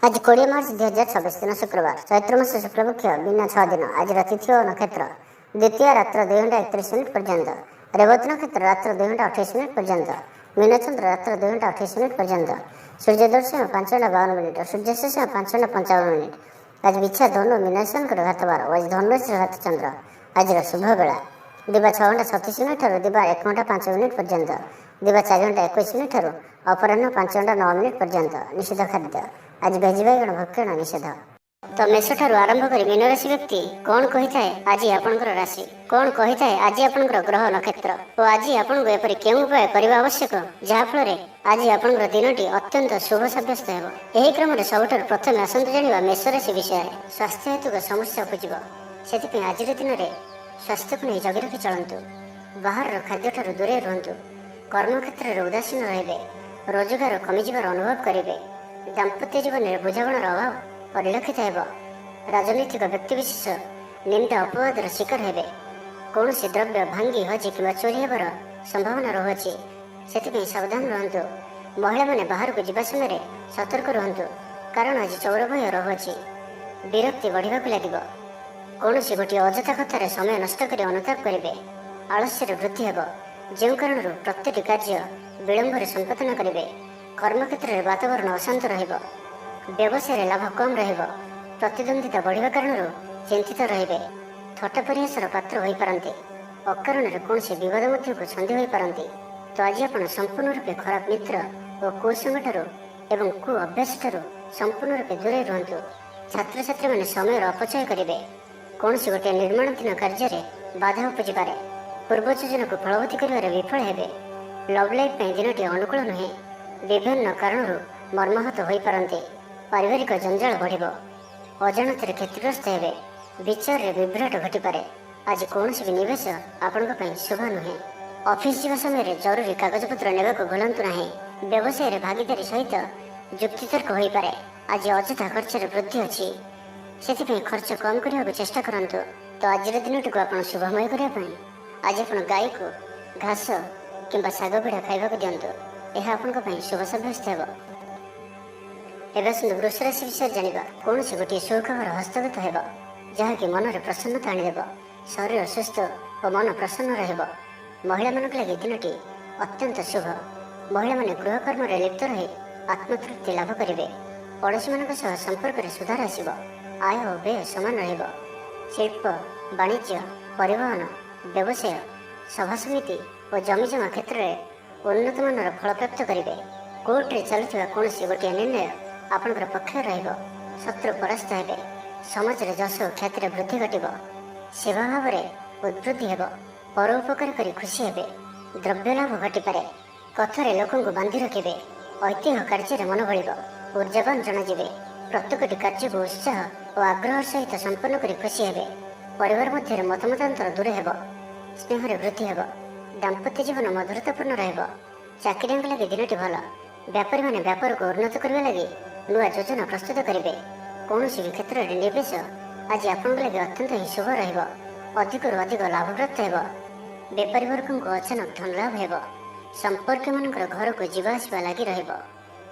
आज 20 मार्च 2026 दिन शुक्रवार चैत्र मास शुक्लपक्ष बिना 6 दिन आज तिथि और नक्षत्र द्वितीय रात्र 2 घंटा 31 मिनिट पर्यंत रेवती नक्षत्र रात्र 2 घंटा 28 मिनिट पर्यंत मीनचंद्र रात्र 2 घंटा 28 मिनिट पर्यंत सूर्योदय 5 घंटा 52 मिनिट सूर्यास्त 5 घंटा 55 मिनिट आज बिछा धनु मीनाशंकर घातवार आज धनुराशि घात चंद्र आज शुभ बेला दिवा 6 घंटा 36 मिनिट दिवा 1 घंटा 5 मिनिट पर्यंत दिवा 4 घंटा 21 मिनिट अपराह्न 5 घंटा 9 मिनिट पर्यंत निषिद्ध खाद्य आज भेजी बैगण भक्षण निषेध। तो मेष ठारू आरंभ कर मीन राशि व्यक्ति कौन कही थाए आज आपणकर राशि कौन कही थाए आज आपणकर ग्रह नक्षत्र और आज आपको एपरि केउं उपाय करबा आवश्यक जहाँफल आज आपणकर दिनटी अत्यंत शुभ सब्यस्त हेब। एही क्रम सबुठारु प्रथम आसंतु जानिबा मेष राशि विषय स्वास्थ्य हेतु समस्या उपजिब सेथिपई आज दिन में स्वास्थ्य को नहीं जगि रखी चलतु बाहर खाद्य ठारू दूरे रुहतु कर्मक्षेत्र में उदासीन रहिबे रोजगार कमिजिबार अनुभव करेंगे दाम्पत्य जीवन में बुझामणार अभाव परिलक्षित हेब। राजनैतिक व्यक्तिविशेष निंदा अपवादर शिकार हेबे कौन द्रव्य भांगी हजि कि चोरी हेबार संभावना रहुछि से सावधान रुहतु। महिला माने बाहर को जीवा समय सतर्क रुहतु कारण आज चौर भय रहुछि विरक्ति बढ़िबा लगिब कौन गोटे अजथा कथार समय नष्ट कर अनुताप करेंगे आलस्य वृद्धि हेब जो कारण प्रत्येक कार्य विलंब संपादन करेंगे कर्मक्षेत्र में वातावरण अशांत व्यवसाय लाभ कम प्रतिद्वंदिता बढ़िया कारण चिंतित रे थट्टा परिहासर पात्र हो पारती अकारण कौन विवाद मध्य को छंदी हो पारती। तो आज आप संपूर्ण रूपे खराब मित्र और कुसंग एवं कु अभ्यास संपूर्ण रूपे दूरे रुहतु। छात्र छात्री मैंने समय अपचय करेंगे कौन गोटे निर्माणाधीन कार्य बाधा उपजी पारे पूर्व योजना को फलवती कर विफल हेबे। लव लाइफ दिनटी अनुकूल नुहे विभिन्न कारण मर्माहत हो पारती पारिवारिक जंजाल बढ़ अजाणत क्षतिग्रस्त हेबे विचार में विभ्राट घटीपे। आज कौन भी निवेश आपण शुभ नुहे। ऑफिस जावा समय जरूरी कागजपत्र ने भूलतु ना व्यवसाय भागीदारी सहित युक्तितर्क हो पारे। आज अजथा खर्च वृद्धि अच्छी से खर्च कम करने को चेष्टा करूँ। तो आज दिन टी आप शुभमय करने आज आप गाई को घास कि शाग पिढ़ा खावा दिंतु यह आपण शुभ सब्यस्त हेब। एवं वृष राशि विषय जाना कौन गोटे सुखबर हस्तगत हेब जहाँकि मन में प्रसन्नता आनीदेव शरीर सुस्थ और मन प्रसन्न रहिब। महिला मान लगे दिनटी अत्यंत शुभ महिला माने गृहकर्म लिप्त रही आत्मतृप्ति लाभ करेंगे पड़ोशी मान संपर्क में सुधार आसब आय और व्यय समान रहिब। शिल्प वाणिज्य परिवहन व्यवसाय सभा समिति और जमीजमा क्षेत्र में उन्नत मानर फल प्राप्त करेंगे। कोर्ट में चलुवा कौन गोटे निर्णय आपंकर पक्ष शत्रु परास्त हे समाज में जश ख्यातिर वृद्धि घटब सेवा भाव में उद्वृद्धि हेब परोपकार कर खुशी हे द्रव्य लाभ घटीपे कथार लोक बांधि रखे ऐतिह्य कार्य मन भर ऊर्जावान जनाजे प्रत्येक कार्य को उत्साह और आग्रह सहित संपन्न कर खुशी हे परिवार मध्य मतमतांतर दूर हेब स्नेह वृद्धि हेब दाम्पत्य जीवन मधुरतापूर्ण चाकरिया लगे दिनटी भल व्यापारी मैंने व्यापार को उन्नत करने लगे नुआ योजना प्रस्तुत करेंगे कौन भी क्षेत्र में निवेश आज आपण लगे अत्यंत ही शुभ अधिक लाभ प्राप्त हेब। बेपारी वर्ग को अचानक धन लाभ हेब संपर्क मान घर को जीवा आसवा लगी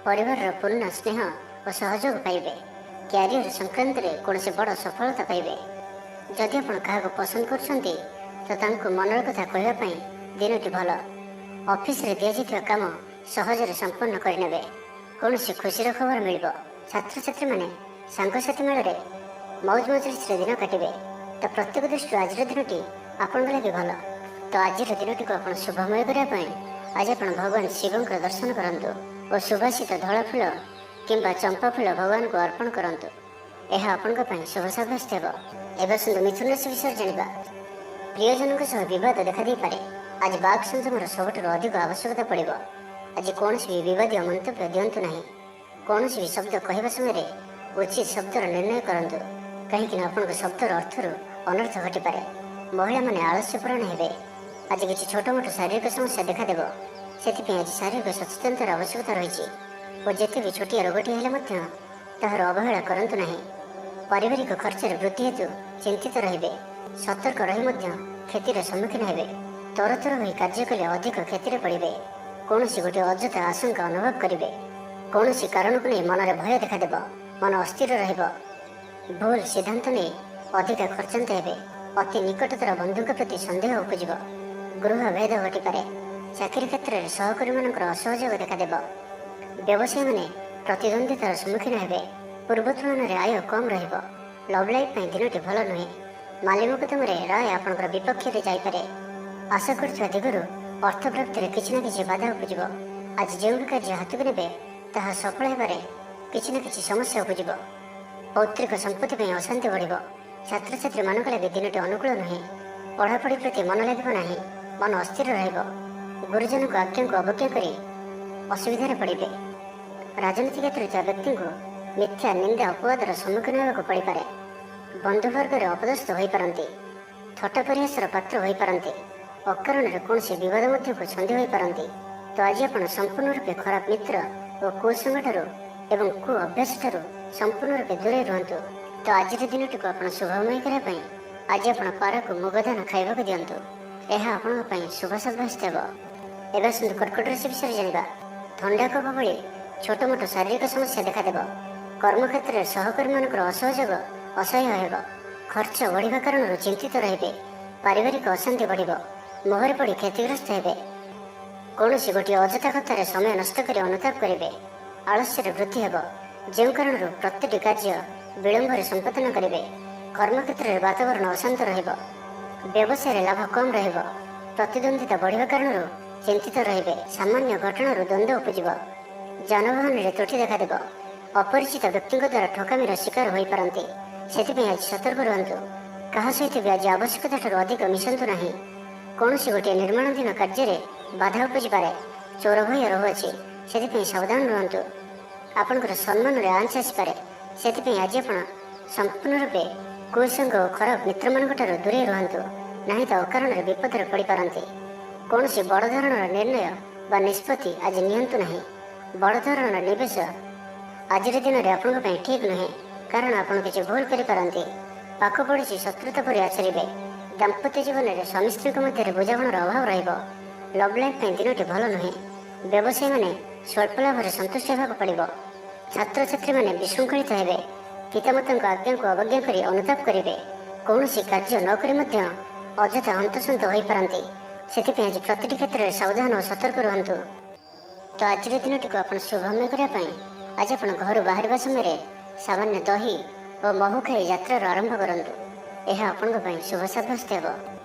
परिवार पूर्ण स्नेह और सहयोग पाइबे। क्यारियर संक्रांत में कौन बड़ सफलता पाइबे। जदि आप क्या पसंद कर मनर कथा कहवाई दिनटी भल ऑफिस रे दिया जाइथिबा काम सहजरे संपन्न करने कौन खुशी खबर मिल। छात्र छात्री मैंने सांगसाथी मेल मौज मजलिस दिन काटे तो प्रत्येक दृष्टि आज दिनटी आपण लगे भल। तो आज दिन को आप शुभमय करने आज आप भगवान शिव दर्शन करूँ और सुभाषित धला फूल कि चंपा फूल भगवान को अर्पण करूँ यह आपण शुभ सब्यस्त हेब। एवं मिथुन राशि विषय जाना प्रियजनों सह बद देखा पारे आज बाघ संयमर सबुठ अधिक आवश्यकता पड़ो। आज कौन भी विवादीय मंतव्य दिंतु ना कौन भी शब्द कहवा समय उचित शब्दर निर्णय करूँ कहीं आपण शब्दर अर्थर अनर्थ घटीपे। महिला माने आलस्यपरायण हे आज किसी छोट मोट शारीरिक समस्या देखादेव से आज शारीरिक सचेतनतार आवश्यकता रही और जिते भी छोटिया रोगटी हेले तार अवहेला करूँ ना। पारिवारिक खर्च वृद्धि हेतु चिंतित रे सतर्क रही क्षतिर सम्मुखीन हे तर तर हो कार्य कले अधिक क्षतिर पड़े कौन गोटे अजथा आशंका अनुभव करेंगे कौन कारण को नहीं मन में भय देखादेव ମନ ଅସ୍ଥିର ରହିବ। ଭୁଲ ସିଦ୍ଧାନ୍ତ ନେଇ ଅଧିକ ଖର୍ଚ୍ଚାନ୍ତ ହେବେ। ଅତି ନିକଟତର ବନ୍ଧୁଙ୍କ ପ୍ରତି ସନ୍ଦେହ ଉପୁଜିବ। ଗୃହ ଭେଦ ଘଟିପାରେ। ଚାକିରି କ୍ଷେତ୍ରରେ ସହକର୍ମୀମାନଙ୍କର ଅସହଯୋଗ ଦେଖାଦେବ। ବ୍ୟବସାୟୀମାନେ ପ୍ରତିଦ୍ୱନ୍ଦ୍ୱିତାର ସମ୍ମୁଖୀନ ହେବେ। ପୂର୍ବ ତୁଳନାରେ ଆୟ କମ୍ ରହିବ। ଲଭ୍ ଲାଇଫ୍ ପାଇଁ ଦିନଟି ଭଲ ନୁହେଁ। ମାଲି ମକଦ୍ଦମାରେ ରାୟ ଆପଣଙ୍କର ବିପକ୍ଷରେ ଯାଇପାରେ। ଆଶା କରୁଥିବା ଦିଗରୁ ଅର୍ଥ ପ୍ରାପ୍ତିରେ କିଛି ନା କିଛି ବାଧା ଉପୁଜିବ। ଆଜି ଯେଉଁ କାର୍ଯ୍ୟ ହାତକୁ ନେବେ ତାହା ସଫଳ ହେବାରେ କିଛି ନା କିଛି ସମସ୍ୟା ଉପୁଜିବ। ପୌତ୍ରିକ ସମ୍ପତ୍ତି ପାଇଁ ଅଶାନ୍ତି ବଢ଼ିବ। ଛାତ୍ରଛାତ୍ରୀମାନଙ୍କ ଲାଗି ଦିନଟି ଅନୁକୂଳ ନୁହେଁ। ପଢ଼ାପଢ଼ି ପ୍ରତି ମନ ଲାଗିବ ନାହିଁ। ମନ ଅସ୍ଥିର ରହିବ। ଗୁରୁଜନଙ୍କ ଆଜ୍ଞାକୁ ଅବଜ୍ଞା କରି ଅସୁବିଧାରେ ପଡ଼ିବେ। ରାଜନୀତି କ୍ଷେତ୍ରରେ ଥିବା ବ୍ୟକ୍ତିଙ୍କୁ ମିଥ୍ୟା ନିନ୍ଦା ଅପବାଦର ସମ୍ମୁଖୀନ ହେବାକୁ ପଡ଼ିପାରେ। ବନ୍ଧୁବର୍ଗରେ ଅପଦସ୍ଥ ହୋଇପାରନ୍ତି। ଥଟ୍ଟା ପରିହାସର ପାତ୍ର ହୋଇପାରନ୍ତି। ଅକାରଣରେ କୌଣସି ବିବାଦ ମଧ୍ୟକୁ ଛନ୍ଦି ହୋଇପାରନ୍ତି। ତ ଆଜି ଆପଣ ସମ୍ପୂର୍ଣ୍ଣ ରୂପେ ଖରାପ ମିତ୍ର ଓ କୁସଙ୍ଗଠାରୁ ଏବଂ କୁ ଅଭ୍ୟାସଠାରୁ ସମ୍ପୂର୍ଣ୍ଣ ରୂପେ ଦୂରେଇ ରୁହନ୍ତୁ। ତ ଆଜିର ଦିନଟିକୁ ଆପଣ ଶୁଭମୟ କରିବା ପାଇଁ ଆଜି ଆପଣ ପାରାକୁ ମୁଗଦାନ ଖାଇବାକୁ ଦିଅନ୍ତୁ। ଏହା ଆପଣଙ୍କ ପାଇଁ ଶୁଭ ସାବ୍ୟସ୍ତ ହେବ। ଏବେ ଆସନ୍ତୁ କର୍କଟ ରାଶି ବିଷୟରେ ଜାଣିବା। ଥଣ୍ଡା କଫ ଭଳି ଛୋଟ ମୋଟ ଶାରୀରିକ ସମସ୍ୟା ଦେଖାଦେବ। କର୍ମକ୍ଷେତ୍ରରେ ସହକର୍ମୀମାନଙ୍କର ଅସହଯୋଗ ଅସହ୍ୟ ହେବ। ଖର୍ଚ୍ଚ ବଢ଼ିବା କାରଣରୁ ଚିନ୍ତିତ ରହିବେ। ପାରିବାରିକ ଅଶାନ୍ତି ବଢ଼ିବ। ମୋହରେ ପଡ଼ି କ୍ଷତିଗ୍ରସ୍ତ ହେବେ। କୌଣସି ଗୋଟିଏ ଅଯଥା କଥାରେ ସମୟ ନଷ୍ଟ କରି ଅନୁତାପ କରିବେ। ଆଳସ୍ୟରେ ବୃଦ୍ଧି ହେବ, ଯେଉଁ କାରଣରୁ ପ୍ରତ୍ୟେକଟି କାର୍ଯ୍ୟ ବିଳମ୍ବରେ ସମ୍ପାଦନ କରିବେ। କର୍ମକ୍ଷେତ୍ରରେ ବାତାବରଣ ଅଶାନ୍ତ ରହିବ। ବ୍ୟବସାୟରେ ଲାଭ କମ୍ ରହିବ। ପ୍ରତିଦ୍ୱନ୍ଦ୍ୱିତା ବଢ଼ିବା କାରଣରୁ ଚିନ୍ତିତ ରହିବେ। ସାମାନ୍ୟ ଘଟଣାରୁ ଦ୍ୱନ୍ଦ୍ୱ ଉପୁଜିବ। ଯାନବାହନରେ ତ୍ରୁଟି ଦେଖାଦେବ। ଅପରିଚିତ ବ୍ୟକ୍ତିଙ୍କ ଦ୍ୱାରା ଠକାମିର ଶିକାର ହୋଇପାରନ୍ତି। ସେଥିପାଇଁ ଆଜି ସତର୍କ ରୁହନ୍ତୁ। କାହା ସହିତ ବି ଆଜି ଆବଶ୍ୟକତାଠାରୁ ଅଧିକ ମିଶନ୍ତୁ ନାହିଁ। କୌଣସି ଗୋଟିଏ ନିର୍ମାଣାଧୀନ କାର୍ଯ୍ୟରେ ବାଧା ଉପୁଜିପାରେ। ଚୋର ଭୟ ରହୁଅଛି, ସେଥିପାଇଁ ସାବଧାନ ରୁହନ୍ତୁ। ଆପଣଙ୍କର ସମ୍ମାନରେ ଆଞ୍ଚ ଆସିପାରେ। ସେଥିପାଇଁ ଆଜି ଆପଣ ସମ୍ପୂର୍ଣ୍ଣ ରୂପେ କୁସଙ୍ଗ ଓ ଖରାପ ମିତ୍ରମାନଙ୍କଠାରୁ ଦୂରେଇ ରୁହନ୍ତୁ, ନାହିଁ ତ ଅକାରଣରେ ବିପଦରେ ପଡ଼ିପାରନ୍ତି। କୌଣସି ବଡ଼ ଧରଣର ନିର୍ଣ୍ଣୟ ବା ନିଷ୍ପତ୍ତି ଆଜି ନିଅନ୍ତୁ ନାହିଁ। ବଡ଼ ଧରଣର ନିବେଶ ଆଜିର ଦିନରେ ଆପଣଙ୍କ ପାଇଁ ଠିକ୍ ନୁହେଁ, କାରଣ ଆପଣ କିଛି ଭୁଲ କରିପାରନ୍ତି। ପାଖ ପଡ଼ୋଶୀ ଶତ୍ରୁତା ପରି ଆଚରିବେ। ଦାମ୍ପତ୍ୟ ଜୀବନରେ ସ୍ୱାମୀ ସ୍ତ୍ରୀଙ୍କ ମଧ୍ୟରେ ବୁଝାମଣାର ଅଭାବ ରହିବ। ଲଭ୍ ଲାଇଫ୍ ପାଇଁ ଦିନଟି ଭଲ ନୁହେଁ। ବ୍ୟବସାୟୀମାନେ ସ୍ୱଳ୍ପ ଲାଭରେ ସନ୍ତୁଷ୍ଟ ହେବାକୁ ପଡ଼ିବ। ଛାତ୍ରଛାତ୍ରୀମାନେ ବିଶୃଙ୍ଖଳିତ ହେବେ। ପିତାମାତାଙ୍କ ଆଜ୍ଞାକୁ ଅବଜ୍ଞା କରି ଅନୁତାପ କରିବେ। କୌଣସି କାର୍ଯ୍ୟ ନ କରି ମଧ୍ୟ ଅଯଥା ହନ୍ତସନ୍ତ ହୋଇପାରନ୍ତି। ସେଥିପାଇଁ ଆଜି ପ୍ରତିଟି କ୍ଷେତ୍ରରେ ସାବଧାନ ଓ ସତର୍କ ରୁହନ୍ତୁ। ତ ଆଜିର ଦିନଟିକୁ ଆପଣ ଶୁଭମୟ କରିବା ପାଇଁ ଆଜି ଆପଣ ଘରୁ ବାହାରିବା ସମୟରେ ସାମାନ୍ୟ ଦହି ଓ ମହୁ ଖାଇ ଯାତ୍ରାର ଆରମ୍ଭ କରନ୍ତୁ। ଏହା ଆପଣଙ୍କ ପାଇଁ ଶୁଭ ସାବ୍ୟସ୍ତ ହେବ।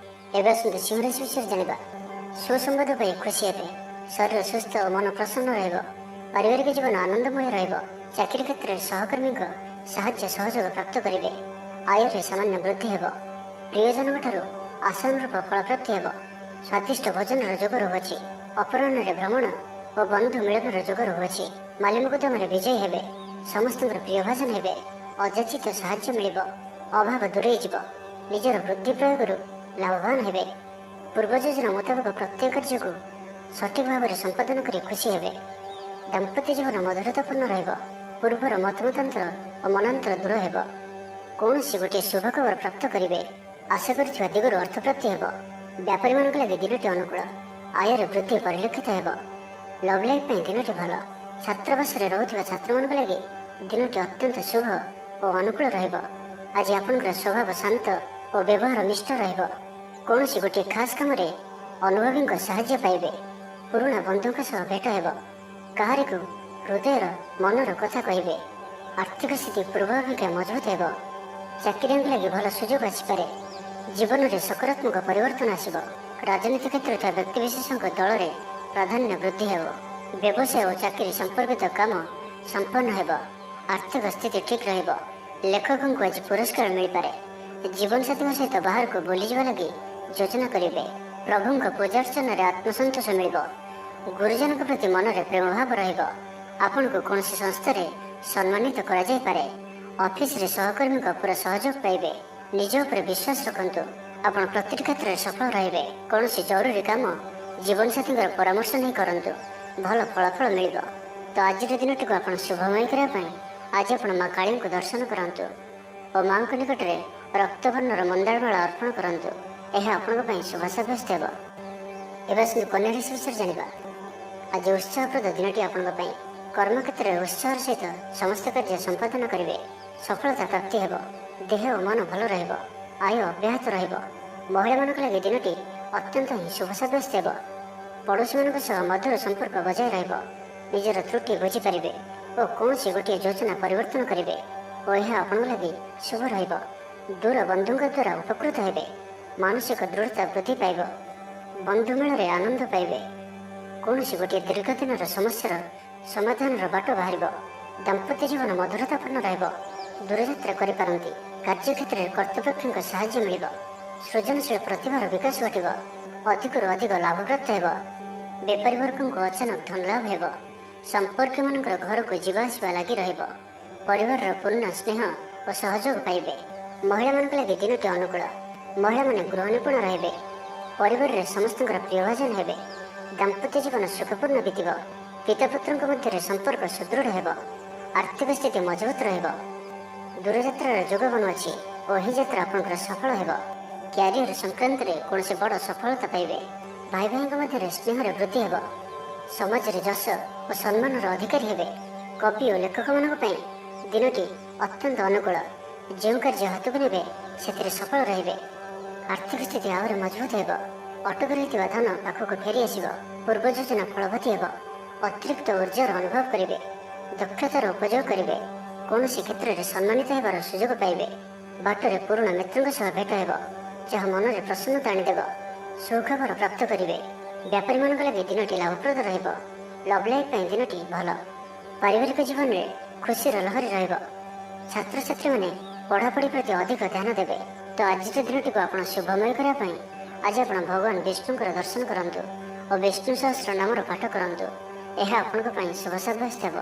ଏବେ ଆସନ୍ତୁ ସିଂହ ରାଶି ବିଷୟରେ ଜାଣିବା। ସୁସମ୍ବାଦ ପାଇ ଖୁସି ହେବେ। ଶରୀର ସୁସ୍ଥ ଓ ମନ ପ୍ରସନ୍ନ ରହିବ। ପାରିବାରିକ ଜୀବନ ଆନନ୍ଦମୟ ରହିବ। ଚାକିରି କ୍ଷେତ୍ରରେ ସହକର୍ମୀଙ୍କ ସାହାଯ୍ୟ ସହଯୋଗ ପ୍ରାପ୍ତ କରିବେ। ଆୟରେ ସାମାନ୍ୟ ବୃଦ୍ଧି ହେବ। ପ୍ରିୟଜନଙ୍କଠାରୁ ଆଶାନୁରୂପ ଫଳପ୍ରାପ୍ତି ହେବ। ସ୍ୱାଦିଷ୍ଟ ଭୋଜନର ଯୋଗ ରହୁଅଛି। ଅପରାହ୍ନରେ ଭ୍ରମଣ ଓ ବନ୍ଧୁ ମିଳନର ଯୋଗ ରହୁଅଛି। ମାଲି ମକଦ୍ଦମାରେ ବିଜୟୀ ହେବେ। ସମସ୍ତଙ୍କର ପ୍ରିୟଭାଜନ ହେବେ। ଅଯାଚିତ ସାହାଯ୍ୟ ମିଳିବ। ଅଭାବ ଦୂରେଇ ଯିବ। ନିଜର ବୁଦ୍ଧି ପ୍ରୟୋଗରୁ ଲାଭବାନ ହେବେ। ପୂର୍ବ ଯୋଜନା ମୁତାବକ ପ୍ରତ୍ୟେକ କାର୍ଯ୍ୟକୁ ସଠିକ୍ ଭାବରେ ସମ୍ପାଦନ କରି ଖୁସି ହେବେ। ଦାମ୍ପତ୍ୟ ଜୀବନ ମଧୁରତାପୂର୍ଣ୍ଣ ରହିବ। ପୂର୍ବର ମତମତାନ୍ତର ଓ ମନାନ୍ତର ଦୂର ହେବ। କୌଣସି ଗୋଟିଏ ଶୁଭ ଖବର ପ୍ରାପ୍ତ କରିବେ। ଆଶା କରିଥିବା ଦିଗରୁ ଅର୍ଥପ୍ରାପ୍ତି ହେବ। ବ୍ୟାପାରୀମାନଙ୍କ ଲାଗି ଦିନଟି ଅନୁକୂଳ। ଆୟରେ ବୃଦ୍ଧି ପରିଲକ୍ଷିତ ହେବ। ଲଭ୍ ଲାଇଫ୍ ପାଇଁ ଦିନଟି ଭଲ। ଛାତ୍ରାବାସରେ ରହୁଥିବା ଛାତ୍ରମାନଙ୍କ ଲାଗି ଦିନଟି ଅତ୍ୟନ୍ତ ଶୁଭ ଓ ଅନୁକୂଳ ରହିବ। ଆଜି ଆପଣଙ୍କର ସ୍ୱଭାବ ଶାନ୍ତ ଓ ବ୍ୟବହାର ନିଷ୍ଠ ରହିବ। କୌଣସି ଗୋଟିଏ ଖାସ୍ କାମରେ ଅନୁଭବୀଙ୍କ ସାହାଯ୍ୟ ପାଇବେ। ପୁରୁଣା ବନ୍ଧୁଙ୍କ ସହ ଭେଟ ହେବ। କାହାରିକୁ ହୃଦୟର ମନର କଥା କହିବେ। ଆର୍ଥିକ ସ୍ଥିତି ପୂର୍ବ ଅପେକ୍ଷା ମଜବୁତ ହେବ। ଚାକିରିଆଙ୍କ ଲାଗି ଭଲ ସୁଯୋଗ ଆସିପାରେ। ଜୀବନରେ ସକାରାତ୍ମକ ପରିବର୍ତ୍ତନ ଆସିବ। ରାଜନୀତି କ୍ଷେତ୍ରରେ ଥିବା ବ୍ୟକ୍ତିବିଶେଷଙ୍କ ଦଳରେ ପ୍ରାଧାନ୍ୟ ବୃଦ୍ଧି ହେବ। ବ୍ୟବସାୟ ଓ ଚାକିରି ସମ୍ପର୍କିତ କାମ ସମ୍ପନ୍ନ ହେବ। ଆର୍ଥିକ ସ୍ଥିତି ଠିକ୍ ରହିବ। ଲେଖକଙ୍କୁ ଆଜି ପୁରସ୍କାର ମିଳିପାରେ। ଜୀବନସାଥୀଙ୍କ ସହିତ ବାହାରକୁ ବୁଲିଯିବା ଲାଗି ଯୋଜନା କରିବେ। ପ୍ରଭୁଙ୍କ ପୂଜାର୍ଚ୍ଚନାରେ ଆତ୍ମସନ୍ତୋଷ ମିଳିବ। ଗୁରୁଜନଙ୍କ ପ୍ରତି ମନରେ ପ୍ରେମ ଭାବ ରହିବ। ଆପଣଙ୍କୁ କୌଣସି ସଂସ୍ଥାରେ ସମ୍ମାନିତ କରାଯାଇପାରେ। ଅଫିସରେ ସହକର୍ମୀଙ୍କ ପୁରା ସହଯୋଗ ପାଇବେ। ନିଜ ଉପରେ ବିଶ୍ୱାସ ରଖନ୍ତୁ। ଆପଣ ପ୍ରତିଟି କ୍ଷେତ୍ରରେ ସଫଳ ରହିବେ। କୌଣସି ଜରୁରୀ କାମ ଜୀବନସାଥୀଙ୍କର ପରାମର୍ଶ ନେଇ କରନ୍ତୁ। ଭଲ ଫଳାଫଳ ମିଳିବ। ତ ଆଜିର ଦିନଟିକୁ ଆପଣ ଶୁଭମୟ କରିବା ପାଇଁ ଆଜି ଆପଣ ମା କାଳୀଙ୍କୁ ଦର୍ଶନ କରନ୍ତୁ ଓ ମାଙ୍କ ନିକଟରେ ରକ୍ତବର୍ଣ୍ଣର ମନ୍ଦାରମାଳ ଅର୍ପଣ କରନ୍ତୁ। ଏହା ଆପଣଙ୍କ ପାଇଁ ଶୁଭ ସାବ୍ୟସ୍ତ ହେବ। ଏବେ ଆସନ୍ତୁ କନ୍ୟା ରାଶି ବିଷୟରେ ଜାଣିବା। ଆଜି ଉତ୍ସାହପ୍ରଦ ଦିନଟି ଆପଣଙ୍କ ପାଇଁ। କର୍ମକ୍ଷେତ୍ରରେ ଉତ୍ସାହର ସହିତ ସମସ୍ତ କାର୍ଯ୍ୟ ସମ୍ପାଦନ କରିବେ। ସଫଳତା ପ୍ରାପ୍ତି ହେବ। ଦେହ ଓ ମନ ଭଲ ରହିବ। ଆୟ ଅବ୍ୟାହତ ରହିବ। ମହିଳାମାନଙ୍କ ଲାଗି ଦିନଟି ଅତ୍ୟନ୍ତ ହିଁ ଶୁଭ ସାବ୍ୟସ୍ତ ହେବ। ପଡ଼ୋଶୀମାନଙ୍କ ସହ ମଧୁର ସମ୍ପର୍କ ବଜାୟ ରହିବ। ନିଜର ତ୍ରୁଟି ବୁଝିପାରିବେ ଓ କୌଣସି ଗୋଟିଏ ଯୋଜନା ପରିବର୍ତ୍ତନ କରିବେ ଓ ଏହା ଆପଣଙ୍କ ଲାଗି ଶୁଭ ରହିବ। ଦୂର ବନ୍ଧୁଙ୍କ ଦ୍ୱାରା ଉପକୃତ ହେବେ। ମାନସିକ ଦୃଢ଼ତା ବୃଦ୍ଧି ପାଇବ। ବନ୍ଧୁମେଳରେ ଆନନ୍ଦ ପାଇବେ। କୌଣସି ଗୋଟିଏ ଦୀର୍ଘ ଦିନର ସମସ୍ୟାର ସମାଧାନର ବାଟ ବାହାରିବ। ଦାମ୍ପତ୍ୟ ଜୀବନ ମଧୁରତାପୂର୍ଣ୍ଣ ରହିବ। ଦୂରଯାତ୍ରା କରିପାରନ୍ତି। କାର୍ଯ୍ୟକ୍ଷେତ୍ରରେ କର୍ତ୍ତୃପକ୍ଷଙ୍କ ସାହାଯ୍ୟ ମିଳିବ। ସୃଜନଶୀଳ ପ୍ରତିଭାର ବିକାଶ ଘଟିବ। ଅଧିକରୁ ଅଧିକ ଲାଭପ୍ରାପ୍ତ ହେବ। ବେପାରୀ ବର୍ଗଙ୍କୁ ଅଚାନକ ଧନଲାଭ ହେବ। ସମ୍ପର୍କୀୟମାନଙ୍କର ଘରକୁ ଯିବା ଆସିବା ଲାଗି ରହିବ। ପରିବାରର ପୂର୍ଣ୍ଣ ସ୍ନେହ ଓ ସହଯୋଗ ପାଇବେ। ମହିଳାମାନଙ୍କ ଲାଗି ଦିନଟି ଅନୁକୂଳ। ମହିଳାମାନେ ଗୃହ ନିପୁଣ ରହିବେ। ପରିବାରରେ ସମସ୍ତଙ୍କର ପ୍ରିୟଭାଜନ ହେବେ। ଦାମ୍ପତ୍ୟ ଜୀବନ ସୁଖପୂର୍ଣ୍ଣ ବିତିବ। ପିତାପୁତ୍ରଙ୍କ ମଧ୍ୟରେ ସମ୍ପର୍କ ସୁଦୃଢ଼ ହେବ। ଆର୍ଥିକ ସ୍ଥିତି ମଜବୁତ ରହିବ। ଦୂରଯାତ୍ରାର ଯୋଗ ବନୁଅଛି ଓ ଏହି ଯାତ୍ରା ଆପଣଙ୍କର ସଫଳ ହେବ। କ୍ୟାରିୟର ସଂକ୍ରାନ୍ତରେ କୌଣସି ବଡ଼ ସଫଳତା ପାଇବେ। ଭାଇ ଭାଇଙ୍କ ମଧ୍ୟରେ ସ୍ନେହରେ ବୃଦ୍ଧି ହେବ। ସମାଜରେ ଯଶ ଓ ସମ୍ମାନର ଅଧିକାରୀ ହେବେ। କବି ଓ ଲେଖକମାନଙ୍କ ପାଇଁ ଦିନଟି ଅତ୍ୟନ୍ତ ଅନୁକୂଳ। ଯେଉଁ କାର୍ଯ୍ୟ ହାତକୁ ନେବେ ସେଥିରେ ସଫଳ ରହିବେ। ଆର୍ଥିକ ସ୍ଥିତି ଆହୁରି ମଜବୁତ ହେବ। ଅଟକି ରହିଥିବା ଧନ ପାଖକୁ ଫେରି ଆସିବ। ପୂର୍ବ ଯୋଜନା ଫଳବତୀ ହେବ। ଅତିରିକ୍ତ ଉର୍ଜାର ଅନୁଭବ କରିବେ। ଦକ୍ଷତାର ଉପଯୋଗ କରିବେ। କୌଣସି କ୍ଷେତ୍ରରେ ସମ୍ମାନିତ ହେବାର ସୁଯୋଗ ପାଇବେ। ବାଟରେ ପୁରୁଣା ମିତ୍ରଙ୍କ ସହ ଭେଟ ହେବ, ଯାହା ମନରେ ପ୍ରସନ୍ନତା ଆଣିଦେବ। ସୁଖବର ପ୍ରାପ୍ତ କରିବେ। ବ୍ୟାପାରୀମାନଙ୍କ ଲାଗି ଦିନଟି ଲାଭପ୍ରଦ ରହିବ। ଲଭ୍ ଲାଇଫ୍ ପାଇଁ ଦିନଟି ଭଲ। ପାରିବାରିକ ଜୀବନରେ ଖୁସିର ଲହରୀ ରହିବ। ଛାତ୍ରଛାତ୍ରୀମାନେ ପଢ଼ାପଢ଼ି ପ୍ରତି ଅଧିକ ଧ୍ୟାନ ଦେବେ। ତ ଆଜିର ଦିନଟିକୁ ଆପଣ ଶୁଭମୟ କରିବା ପାଇଁ ଆଜି ଆପଣ ଭଗବାନ ବିଷ୍ଣୁଙ୍କର ଦର୍ଶନ କରନ୍ତୁ ଓ ବିଷ୍ଣୁ ସହସ୍ର ନାମର ପାଠ କରନ୍ତୁ। ଏହା ଆପଣଙ୍କ ପାଇଁ ଶୁଭ ସାବ୍ୟସ୍ତ ହେବ।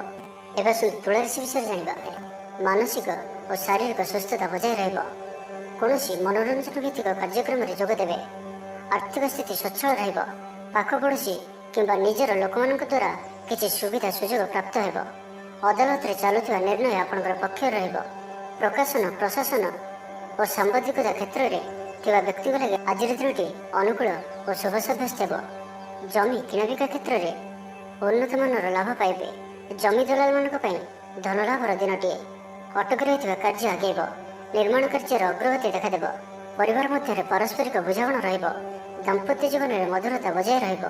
ଏବେ ଆସନ୍ତୁ ତୁଳାରାଶି ବିଷୟରେ ଜାଣିବା। ମାନସିକ ଓ ଶାରୀରିକ ସୁସ୍ଥତା ବଜାୟ ରହିବ। କୌଣସି ମନୋରଞ୍ଜନ ଭିତ୍ତିକ କାର୍ଯ୍ୟକ୍ରମରେ ଯୋଗ ଦେବେ। ଆର୍ଥିକ ସ୍ଥିତି ସ୍ୱଚ୍ଛଳ ରହିବ। ପାଖ ପଡ଼ୋଶୀ କିମ୍ବା ନିଜର ଲୋକମାନଙ୍କ ଦ୍ୱାରା କିଛି ସୁବିଧା ସୁଯୋଗ ପ୍ରାପ୍ତ ହେବ। ଅଦାଲତରେ ଚାଲୁଥିବା ନିର୍ଣ୍ଣୟ ଆପଣଙ୍କର ପକ୍ଷରେ ରହିବ। ପ୍ରକାଶନ, ପ୍ରଶାସନ ଓ ସାମ୍ବାଦିକତା କ୍ଷେତ୍ରରେ ଥିବା ବ୍ୟକ୍ତିଙ୍କ ଲାଗି ଆଜିର ଦିନଟି ଅନୁକୂଳ ଓ ଶୁଭ ସାବ୍ୟସ୍ତ ହେବ। ଜମି କିଣାବିକା କ୍ଷେତ୍ରରେ ଉନ୍ନତମାନର ଲାଭ ପାଇବେ। ଜମି ଦଲାଲମାନଙ୍କ ପାଇଁ ଧନଲାଭର ଦିନଟିଏ। ଅଟକି ରହିଥିବା କାର୍ଯ୍ୟ ଆଗେଇବ। ନିର୍ମାଣ କାର୍ଯ୍ୟର ଅଗ୍ରଗତି ଦେଖାଦେବ। ପରିବାର ମଧ୍ୟରେ ପାରସ୍ପରିକ ବୁଝାମଣା ରହିବ। ଦାମ୍ପତ୍ୟ ଜୀବନରେ ମଧୁରତା ବଜାୟ ରହିବ।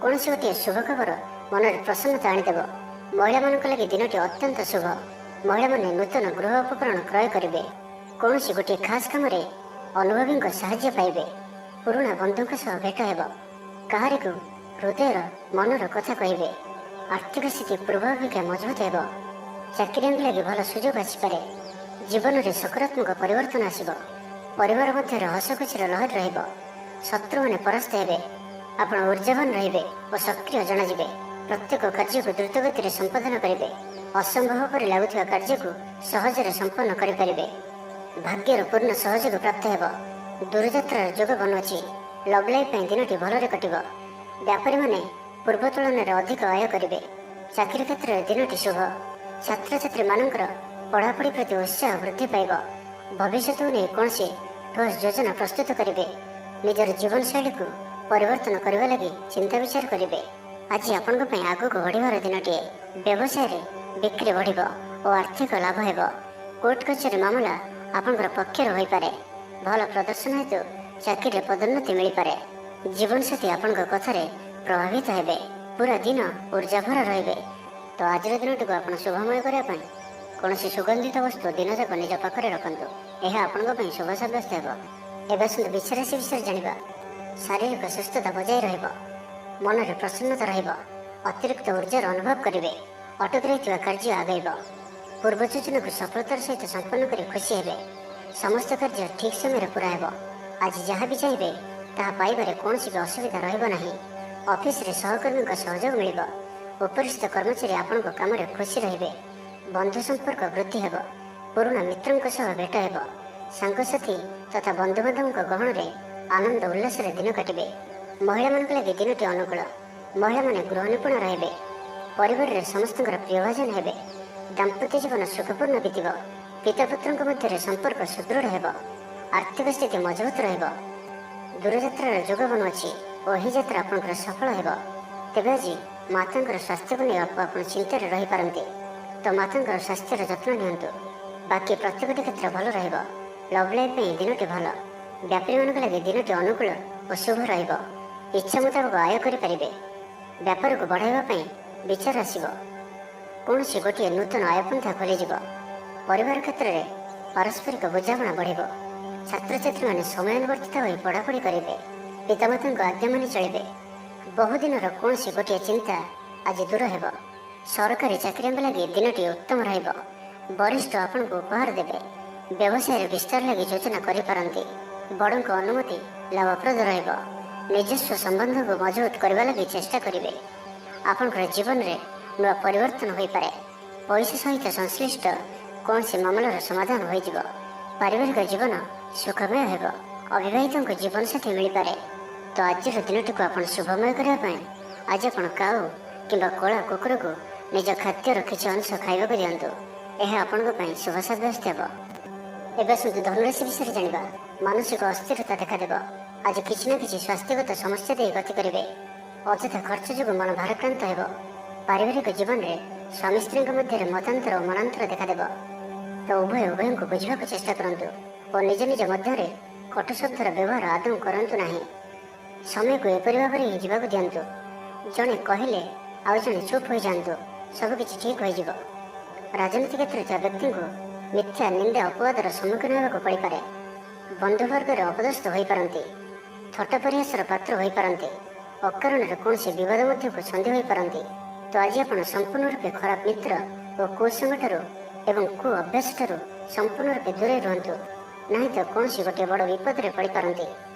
କୌଣସି ଗୋଟିଏ ଶୁଭ ଖବର ମନରେ ପ୍ରସନ୍ନତା ଆଣିଦେବ। ମହିଳାମାନଙ୍କ ଲାଗି ଦିନଟି ଅତ୍ୟନ୍ତ ଶୁଭ। ମହିଳାମାନେ ନୂତନ ଗୃହ ଉପକରଣ କ୍ରୟ କରିବେ। କୌଣସି ଗୋଟିଏ ଖାସ୍ କାମରେ ଅନୁଭବୀଙ୍କ ସାହାଯ୍ୟ ପାଇବେ। ପୁରୁଣା ବନ୍ଧୁଙ୍କ ସହ ଭେଟ ହେବ। କାହାରିକୁ ହୃଦୟର ମନର କଥା କହିବେ। ଆର୍ଥିକ ସ୍ଥିତି ପୂର୍ବ ଅପେକ୍ଷା ମଜବୁତ ହେବ। ଚାକିରିଆଙ୍କ ଲାଗି ଭଲ ସୁଯୋଗ ଆସିପାରେ। ଜୀବନରେ ସକାରାତ୍ମକ ପରିବର୍ତ୍ତନ ଆସିବ। ପରିବାର ମଧ୍ୟରେ ହସଖୁସିର ଲହରୀ ରହିବ। ଶତ୍ରୁମାନେ ପରାସ୍ତ ହେବେ। ଆପଣ ଉର୍ଜାବାନ ରହିବେ ଓ ସକ୍ରିୟ ଜଣାଯିବେ। ପ୍ରତ୍ୟେକ କାର୍ଯ୍ୟକୁ ଦ୍ରୁତଗତିରେ ସମ୍ପାଦନ କରିବେ। ଅସମ୍ଭବ ପରି ଲାଗୁଥିବା କାର୍ଯ୍ୟକୁ ସହଜରେ ସମ୍ପନ୍ନ କରିପାରିବେ। ଭାଗ୍ୟର ପୂର୍ଣ୍ଣ ସହଯୋଗ ପ୍ରାପ୍ତ ହେବ। ଦୂରଯାତ୍ରାର ଯୋଗ ବନୁଅଛି। ଲଭ୍ ଲାଇଫ୍ ପାଇଁ ଦିନଟି ଭଲରେ କଟିବ। ବ୍ୟାପାରୀମାନେ ପୂର୍ବ ତୁଳନାରେ ଅଧିକ ଆୟ କରିବେ। ଚାକିରି କ୍ଷେତ୍ରରେ ଦିନଟି ଶୁଭ। ଛାତ୍ରଛାତ୍ରୀମାନଙ୍କର ପଢ଼ାପଢ଼ି ପ୍ରତି ଉତ୍ସାହ ବୃଦ୍ଧି ପାଇବ। ଭବିଷ୍ୟତକୁ ନେଇ କୌଣସି ଠୋସ୍ ଯୋଜନା ପ୍ରସ୍ତୁତ କରିବେ। ନିଜର ଜୀବନଶୈଳୀକୁ ପରିବର୍ତ୍ତନ କରିବା ଲାଗି ଚିନ୍ତା ବିଚାର କରିବେ। ଆଜି ଆପଣଙ୍କ ପାଇଁ ଆଗକୁ ବଢ଼ିବାର ଦିନଟିଏ। ବ୍ୟବସାୟରେ ବିକ୍ରି ବଢ଼ିବ ଓ ଆର୍ଥିକ ଲାଭ ହେବ। କୋର୍ଟ କଚେରୀ ମାମଲା ଆପଣଙ୍କର ପକ୍ଷରେ ହୋଇପାରେ। ଭଲ ପ୍ରଦର୍ଶନ ହେତୁ ଚାକିରିରେ ପଦୋନ୍ନତି ମିଳିପାରେ। ଜୀବନସାଥୀ ଆପଣଙ୍କ କଥାରେ ପ୍ରଭାବିତ ହେବେ। ପୁରା ଦିନ ଉର୍ଜାଭରା ରହିବେ। ତ ଆଜିର ଦିନଟିକୁ ଆପଣ ଶୁଭମୟ କରିବା ପାଇଁ କୌଣସି ସୁଗନ୍ଧିତ ବସ୍ତୁ ଦିନଯାକ ନିଜ ପାଖରେ ରଖନ୍ତୁ। ଏହା ଆପଣଙ୍କ ପାଇଁ ଶୁଭ ସାବ୍ୟସ୍ତ ହେବ। ଏବେ ଆସନ୍ତୁ ବିଷରାଶି ବିଷୟରେ ଜାଣିବା। ଶାରୀରିକ ସୁସ୍ଥତା ବଜାୟ ରହିବ। ମନରେ ପ୍ରସନ୍ନତା ରହିବ। ଅତିରିକ୍ତ ଉର୍ଜାର ଅନୁଭବ କରିବେ। ଅଟକି ରହିଥିବା କାର୍ଯ୍ୟ ଆଗେଇବ। ପୂର୍ବ ଯୋଜନାକୁ ସଫଳତାର ସହିତ ସମ୍ପନ୍ନ କରି ଖୁସି ହେବେ। ସମସ୍ତ କାର୍ଯ୍ୟ ଠିକ୍ ସମୟରେ ପୁରା ହେବ। ଆଜି ଯାହା ବି ଚାହିଁବେ ତାହା ପାଇବାରେ କୌଣସି ବି ଅସୁବିଧା ରହିବ ନାହିଁ। ଅଫିସରେ ସହକର୍ମୀଙ୍କ ସହଯୋଗ ମିଳିବ। ଉପରିସ୍ଥ କର୍ମଚାରୀ ଆପଣଙ୍କ କାମରେ ଖୁସି ରହିବେ। ବନ୍ଧୁ ସମ୍ପର୍କ ବୃଦ୍ଧି ହେବ। ପୁରୁଣା ମିତ୍ରଙ୍କ ସହ ଭେଟ ହେବ। ସାଙ୍ଗସାଥୀ ତଥା ବନ୍ଧୁବାନ୍ଧବଙ୍କ ଗହଣରେ ଆନନ୍ଦ ଉଲ୍ଲାସରେ ଦିନ କାଟିବେ। ମହିଳାମାନଙ୍କ ଲାଗି ଦିନଟି ଅନୁକୂଳ। ମହିଳାମାନେ ଗୃହ ନିପୁଣ ରହିବେ। ପରିବାରରେ ସମସ୍ତଙ୍କର ପ୍ରିୟଭାଜନ ହେବେ। ଦାମ୍ପତ୍ୟ ଜୀବନ ସୁଖପୂର୍ଣ୍ଣ ବିତିବ। ପିତାପୁତ୍ରଙ୍କ ମଧ୍ୟରେ ସମ୍ପର୍କ ସୁଦୃଢ଼ ହେବ। ଆର୍ଥିକ ସ୍ଥିତି ମଜବୁତ ରହିବ। ଦୂରଯାତ୍ରାର ଯୋଗ ବନୁଅଛି ଓ ଏହି ଯାତ୍ରା ଆପଣଙ୍କର ସଫଳ ହେବ। ତେବେ ଆଜି ମାତାଙ୍କର ସ୍ୱାସ୍ଥ୍ୟକୁ ନେଇ ଆପଣ ଚିନ୍ତାରେ ରହିପାରନ୍ତି ତ ମାତାଙ୍କର ସ୍ୱାସ୍ଥ୍ୟର ଯତ୍ନ ନିଅନ୍ତୁ। ବାକି ପ୍ରତ୍ୟେକଟି କ୍ଷେତ୍ର ଭଲ ରହିବ। ଲଭ୍ ଲାଇଫ୍ ପାଇଁ ଦିନଟି ଭଲ। ବ୍ୟାପାରୀମାନଙ୍କ ଲାଗି ଦିନଟି ଅନୁକୂଳ ଓ ଶୁଭ ରହିବ। ଇଚ୍ଛା ମୁତାବକ ଆୟ କରିପାରିବେ। ବ୍ୟାପାରକୁ ବଢ଼ାଇବା ପାଇଁ ବିଚାର ଆସିବ। କୌଣସି ଗୋଟିଏ ନୂତନ ଆୟପନ୍ଥା ଖୋଲିଯିବ। ପରିବାର କ୍ଷେତ୍ରରେ ପାରସ୍ପରିକ ବୁଝାମଣା ବଢ଼ିବ। ଛାତ୍ରଛାତ୍ରୀମାନେ ସମୟାନୁବର୍ତ୍ତିତ ହୋଇ ପଢ଼ାପଢ଼ି କରିବେ। ପିତାମାତାଙ୍କ ଆଜ୍ଞା ମାନି ଚଳିବେ। ବହୁଦିନର କୌଣସି ଗୋଟିଏ ଚିନ୍ତା ଆଜି ଦୂର ହେବ। ସରକାରୀ ଚାକିରିଆଙ୍କ ଲାଗି ଦିନଟି ଉତ୍ତମ ରହିବ। ବରିଷ୍ଠ ଆପଣଙ୍କୁ ଉପହାର ଦେବେ। ବ୍ୟବସାୟର ବିସ୍ତାର ଲାଗି ଯୋଜନା କରିପାରନ୍ତି। ବଡ଼ଙ୍କ ଅନୁମତି ଲାଭପ୍ରଦ ରହିବ। ନିଜସ୍ୱ ସମ୍ବନ୍ଧକୁ ମଜବୁତ କରିବା ଲାଗି ଚେଷ୍ଟା କରିବେ। ଆପଣଙ୍କର ଜୀବନରେ ନୂଆ ପରିବର୍ତ୍ତନ ହୋଇପାରେ। ପଇସା ସହିତ ସଂଶ୍ଳିଷ୍ଟ କୌଣସି ମାମଲାର ସମାଧାନ ହୋଇଯିବ। ପାରିବାରିକ ଜୀବନ ସୁଖମୟ ହେବ। ଅବିବାହିତଙ୍କୁ ଜୀବନସାଥୀ ମିଳିପାରେ। ତ ଆଜିର ଦିନଟିକୁ ଆପଣ ଶୁଭମୟ କରିବା ପାଇଁ ଆଜି ଆପଣ କାଉ କିମ୍ବା କଳା କୁକୁରକୁ ନିଜ ଖାଦ୍ୟର କିଛି ଅଂଶ ଖାଇବାକୁ ଦିଅନ୍ତୁ। ଏହା ଆପଣଙ୍କ ପାଇଁ ଶୁଭ ସାବ୍ୟସ୍ତ ହେବ। ଏବେ ଆସନ୍ତୁ ଧନୁରାଶି ବିଷୟରେ ଜାଣିବା। ମାନସିକ ଅସ୍ଥିରତା ଦେଖାଦେବ। ଆଜି କିଛି ନା କିଛି ସ୍ୱାସ୍ଥ୍ୟଗତ ସମସ୍ୟା ଦେଇ ଗତି କରିବେ। ଅଯଥା ଖର୍ଚ୍ଚ ଯୋଗୁଁ ମନ ଭାରାକ୍ରାନ୍ତ ହେବ। ପାରିବାରିକ ଜୀବନରେ ସ୍ୱାମୀ ସ୍ତ୍ରୀଙ୍କ ମଧ୍ୟରେ ମତାନ୍ତର ଓ ମନାନ୍ତର ଦେଖାଦେବ। ତ ଉଭୟଙ୍କୁ ବୁଝିବାକୁ ଚେଷ୍ଟା କରନ୍ତୁ ଓ ନିଜ ନିଜ ମଧ୍ୟରେ କଟୁ ଶବ୍ଦର ବ୍ୟବହାର ଆଦୌ କରନ୍ତୁ ନାହିଁ। ସମୟକୁ ଏପରି ଭାବରେ ହିଁ ଯିବାକୁ ଦିଅନ୍ତୁ। ଜଣେ କହିଲେ ଆଉ ଜଣେ ଚୁପ୍ ହୋଇଯାଆନ୍ତୁ। ସବୁକିଛି ଠିକ୍ ହୋଇଯିବ। ରାଜନୀତି କ୍ଷେତ୍ରରେ ଥିବା ବ୍ୟକ୍ତିଙ୍କୁ ମିଥ୍ୟା ନିନ୍ଦା ଅପବାଦର ସମ୍ମୁଖୀନ ହେବାକୁ ପଡ଼ିପାରେ। ବନ୍ଧୁବର୍ଗରେ ଅପଦସ୍ଥ ହୋଇପାରନ୍ତି। ଥଟ୍ଟା ପରିହାସର ପାତ୍ର ହୋଇପାରନ୍ତି। ଅକାରଣରେ କୌଣସି ବିବାଦ ମଧ୍ୟକୁ ଛନ୍ଦି ହୋଇପାରନ୍ତି। ତ ଆଜି ଆପଣ ସମ୍ପୂର୍ଣ୍ଣ ରୂପେ ଖରାପ ମିତ୍ର ଓ କୁସଙ୍ଗଠାରୁ ଏବଂ କୁ ଅଭ୍ୟାସଠାରୁ ସମ୍ପୂର୍ଣ୍ଣ ରୂପେ ଦୂରେଇ ରୁହନ୍ତୁ। ନାହିଁ ତ କୌଣସି ଗୋଟିଏ ବଡ଼ ବିପଦରେ ପଡ଼ିପାରନ୍ତି।